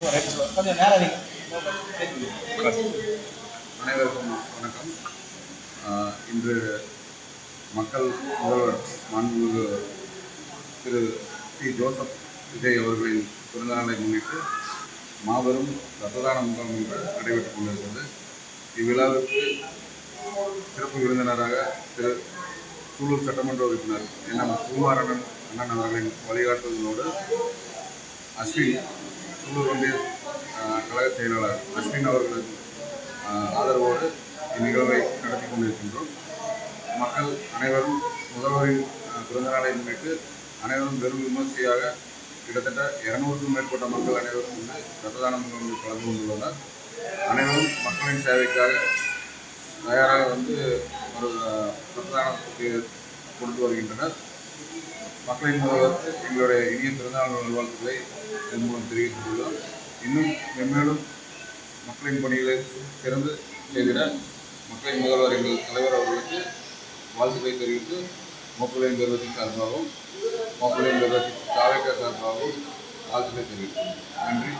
கொஞ்சம் நேரம் அனைவருக்கும் வணக்கம். இன்று மக்கள் முதல்வர் மாண்புமிகு திரு சி ஜோசப் விஜய் அவர்களின் பிறந்தநாளை முன்னிட்டு மாபெரும் இரத்த தான முகாம் நடைபெற்றுக் கொண்டிருக்கிறது. இவ்விழாவிற்கு சிறப்பு விருந்தினராக திரு சூலூர் சட்டமன்ற உறுப்பினர் என்.எம். சுகுமாரன் அண்ணன் அவர்களின் வழிகாட்டுதலோடு அஸ்வின் சூலூர் ஒன்றிய கழக செயலாளர் அஸ்வின் அவர்களின் ஆதரவோடு இந்நிகழ்வை நடத்தி கொண்டிருக்கின்றோம். மக்கள் அனைவரும் முதல்வரின் பிறந்தநாளை முன்னிட்டு அனைவரும் பெரும் விமர்சையாக கிட்டத்தட்ட 200க்கும் மேற்பட்ட மக்கள் அனைவரும் வந்து இரத்த தான முகாமில் கலந்து கொண்டுள்ளனர். அனைவரும் மக்களின் சேவைக்காக தயாராக வந்து ஒரு இரத்த தானத்துக்கு கொடுத்து வருகின்றனர். மக்களின் முதல்வருக்கு எங்களுடைய இனிய பிறந்தநாள் நல்வாழ்த்துக்களை இதன் மூலம் தெரிவித்துக் கொள்கிறோம். இன்னும் மென்மேலும் மக்களின் பணிகளை சிறந்து செய்திட மக்களின் முதல்வர் எங்கள் தலைவர் அவர்களுக்கு வாழ்த்துக்களை தெரிவித்து மோப்பலின் நிறுவனத்தின் சார்பாகவும் மோப்பலின் நிறுவனத்தின் தாவேக்கா சார்பாகவும் வாழ்த்துக்களை தெரிவித்துள்ளோம். நன்றி.